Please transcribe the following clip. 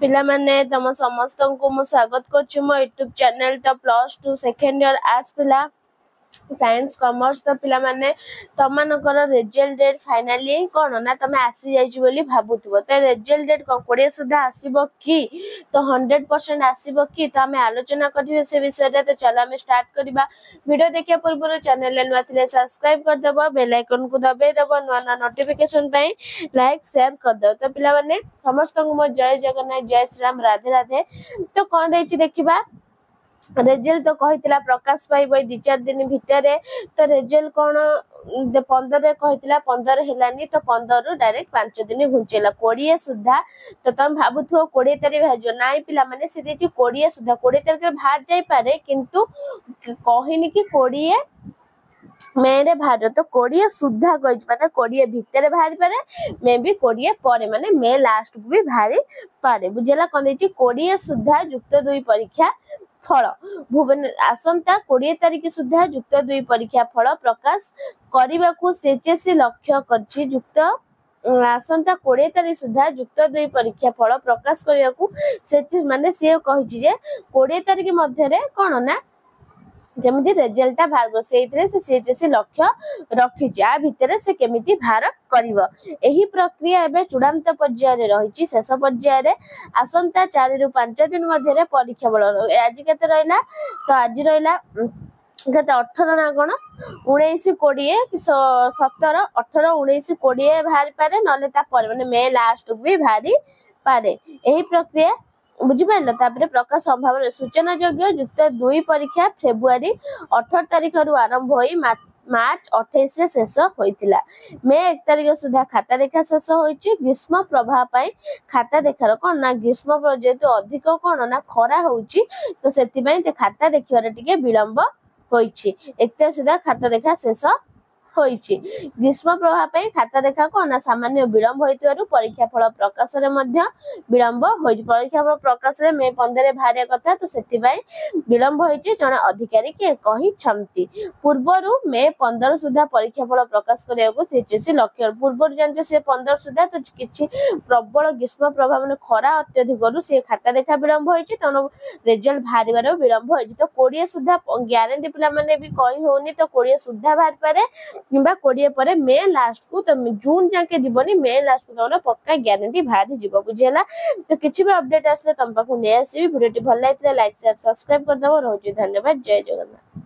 पिला माने तम समस्त को मु स्वागत करछु मो यूट्यूब चैनल तो +2 सेकंड ईयर आर्ट्स पिला साइंस कॉमर्स तो पिला माने तमनकर रिजल्ट डेट फाइनली कोन ना तमे आसी जाइछि बोली भाबुथबो तो रिजल्ट डेट को 20 सुधा आसीबो की तो 100% आसीबो की तो हमें आलोचना करिवे से विषय रे तो चला हम स्टार्ट करबा वीडियो देखिया पूर्व चैनल नवा थिले सब्सक्राइब कर देबो बेल आइकन को दबाई देबो नवा नोटिफिकेशन पई लाइक शेयर कर दो तो पिला माने समस्त को मो जय जगन्नाथ जय श्री राम राधे राधे तो कोन देछि देखिबा रिजल्ट तो कहितला प्रकाश पाइब 2-4 दिन भितर तो रिजल्ट कोन 15 रे कहितला 15 हेलानी तो 15 रु डायरेक्ट 5 दिन घुंचेला 20 सुधा तो तुम भाबुथो 20 तारिख भाजो नाइ पिला माने से देछि 20 सुधा 20 तारिख बाहर जाई पारे किंतु कहिनी कि 20 मेरे बाहर तो 20 सुधा कहि माने 20 भितर बाहर पारे मे भी 20 परे माने मे लास्ट को भी बाहर पारे बुझेला कोन देछि 20 सुधा युक्त 2 परीक्षा फल भुवन आसंता 20 तारिख सुधा युक्त 2 परीक्षा फल प्रकाश करबा को सेचेसी लक्ष्य करछि युक्त आसंता 20 तारिख सुधा युक्त 2 परीक्षा फल प्रकाश करबा को सेचेस माने से कहिछि जे 20 तारिख मध्ये रे कोन ना जेमिति रिजल्ट बाहर सेइतरे से सेचेसी लक्ष्य रखिछि आ भितरे से केमिति बाहर करिवो एही प्रक्रिया एबे चूड़ांत पर्याय रे रहिछि शेष पर्याय रे आसंता 4 रु 5 दिन मध्ये रे परीक्षा बळ आज केते रहला तो आज रहला केते 18 ना कोन 19 20 17 18 19 20 बाहर पारे नले ता पर माने मे लास्ट भी भारी पारे एही प्रक्रिया बुझी पाइल तापरे प्रकाश संभावना सूचना योग्य युक्त 2 परीक्षा फेब्रुआरी 18 तारिख रु आरंभ होई मार्च 28 रे शेष होइतिला मे 1 तारिख सुधा खाता देखा शेष होइछि ग्रीष्म प्रभाव पई खाता देखार कोन ना ग्रीष्म जेतु अधिक कोन ना खरा होउछि तो सेति पई ते खाता देखिबार टिके विलंब होइछि 1 तारिख सुधा खाता देखा शेष होइछि ग्रीष्म प्रभाव पई खाता देखा को ना सामान्य विलंब होइतवारु परीक्षा फल प्रकाश रे मध्य विलंब होइछि परीक्षा फल प्रकाश रे मे 15 भारे कथा तो सेति पई विलंब होइछि जने अधिकारी के कहि छमति पूर्वरु मे 15 सुधा परीक्षा फल प्रकाश करिया को सेचेसी लक्ष्य पूर्वरु जानते से 15 सुधा तो किछि प्रबल ग्रीष्म प्रभाव ने खरा अत्यधिक रु से खाता देखा विलंब होइछि तनो रिजल्ट भारिबार विलंब होइछि तो 20 सुधा ग्यारंटी पिला माने भी कहि होनी तो 20 सुधा भार पारे किंबा 20 परे मे लास्ट को तो जून जाके जीवनी मे लास्ट को तोरा पक्का गारंटी भारी जीव बुझेला तो किछि भी अपडेट आसले तम पाखु ने आसी वीडियो भल लाइक शेयर सब्सक्राइब कर दबो रहउछि धन्यवाद जय जगन्नाथ।